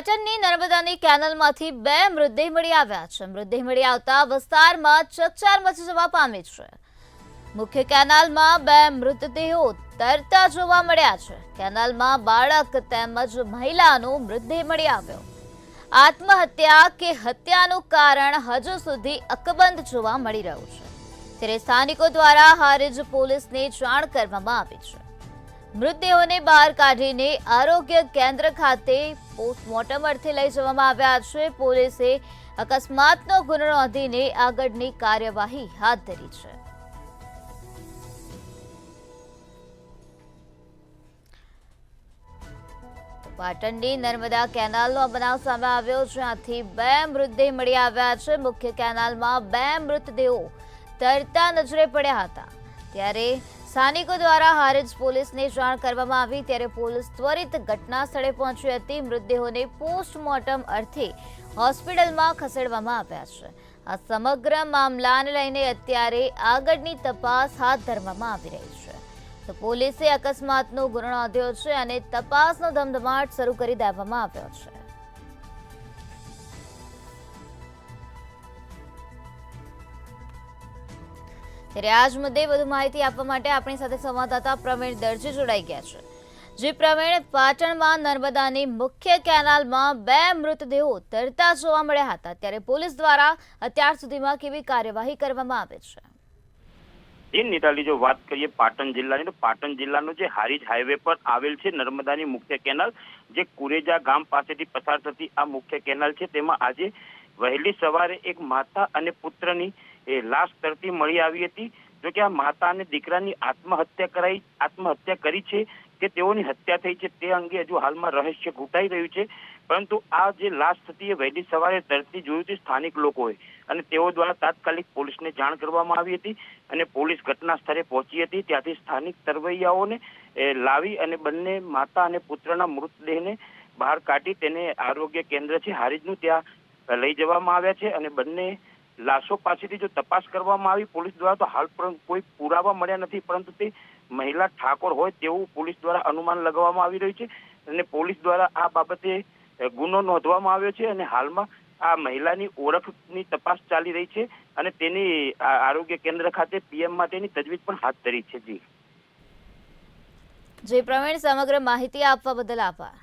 પાટણની નર્મદાની કેનાલમાંથી બે મૃતદેહ મળી આવ્યા છે। મૃતદેહ મળી આવતા વિસ્તારમાં ચકચાર મચી જવા પામી છે। મુખ્ય કેનાલમાં બે મૃતદેહો તરતા જોવા મળ્યા છે। કેનાલમાં બાળક તેમજ મહિલાનો મૃતદેહ મળી આવ્યો। આત્મહત્યા કે હત્યાનું કારણ હજુ સુધી અકબંધ જોવા મળી રહ્યું છે। ત્યારે સ્થાનિકો દ્વારા હારીજ પોલીસને જાણ કરવામાં આવી છે। મૃતદેહોને બહાર કાઢીને આરોગ્ય કેન્દ્ર ખાતે પોસ્ટમોર્ટમ અર્થે લઈ જવામાં આવ્યા છે। પોલીસે અકસ્માતનો ગુનો નોંધીને આગળની કાર્યવાહી હાથ ધરી છે। પાટણની નર્મદા કેનાલનો બનાવ સામે આવ્યો, જ્યાંથી બે મૃતદેહ મળી આવ્યા છે। મુખ્ય કેનાલમાં બે મૃતદેહો તરતા નજરે પડ્યા હતા, ત્યારે સ્થાનિકો દ્વારા હારીજ પોલીસને જાણ કરવામાં આવી, ત્યારે પોલીસ ત્વરિત ઘટના સ્થળે પહોંચી હતી। મૃતદેહોને પોસ્ટમોર્ટમ અર્થે હોસ્પિટલમાં ખસેડવામાં આવ્યા છે। આ સમગ્ર મામલાને લઈને અત્યારે આગળની તપાસ હાથ ધરવામાં આવી રહી છે। તો પોલીસે અકસ્માતનો ગુનો નોંધ્યો છે અને તપાસનો ધમધમાટ શરૂ કરી દેવામાં આવ્યો છે। ત્યારે આજ મુદ્દે વધુ માહિતી આપવા માટે આપણી સાથે સંવાદદાતા પ્રવીણ દરજી જોડાઈ ગયા છે। જે પ્રવીણ, પાટણમાં નર્મદાની મુખ્ય કેનાલમાં બે મૃતદેહો તરતા જોવા મળ્યા હતા, ત્યારે પોલીસ દ્વારા અત્યાર સુધીમાં કેવી કાર્યવાહી કરવામાં આવે છે? નિરાલી, જો વાત કરીએ પાટણ જિલ્લાની, તો પાટણ જિલ્લાનો જે હારીજ હાઈવે પર આવેલ છે નર્મદાની મુખ્ય કેનાલ, જે કુરેજા ગામ પાસેથી પસાર થતી આ મુખ્ય કેનાલ છે, તેમાં આજે વહેલી સવારે એક માતા અને પુત્રની લાશ તરતી મળી આવી હતી। જો કે આ માતા અને દીકરાની આત્મહત્યા કરી છે કે તેઓની હત્યા થઈ છે તે અંગે હજુ હાલમાં રહસ્ય ઘૂંટાઈ રહ્યું છે, પરંતુ આ જે લાશ થતી એ વહેલી સવારે તરતી જોયું છે સ્થાનિક લોકોએ, અને તેઓ દ્વારા તાત્કાલિક પોલીસને જાણ કરવામાં આવી હતી અને પોલીસ ઘટના સ્થળે પહોંચી હતી। ત્યાંથી સ્થાનિક તરવૈયાઓને લાવી અને બંને માતા અને પુત્રના મૃતદેહને બહાર કાઢી તેને આરોગ્ય કેન્દ્ર છે હારીજનું, ત્યાં લઈ જવામાં આવ્યા છે અને બંને લાશો પાસેથી જો તપાસ કરવામાં આવી પોલીસ દ્વારા, તો હાલ કોઈ પુરાવા મળ્યા નથી, પરંતુ તે મહિલા ઠાકોર હોય તેવું પોલીસ દ્વારા અનુમાન લગાવવામાં આવી રહ્યું છે અને પોલીસ દ્વારા આ બાબતે ગુનો નોંધવામાં આવ્યો છે અને હાલમાં આ મહિલાની ઓળખની તપાસ ચાલી રહી છે અને તેની આરોગ્ય કેન્દ્ર ખાતે પીએમ માટેની તજવીજ પણ હાથ ધરી છે। જી પ્રવીણ, સમગ્ર માહિતી આપવા બદલ આભાર।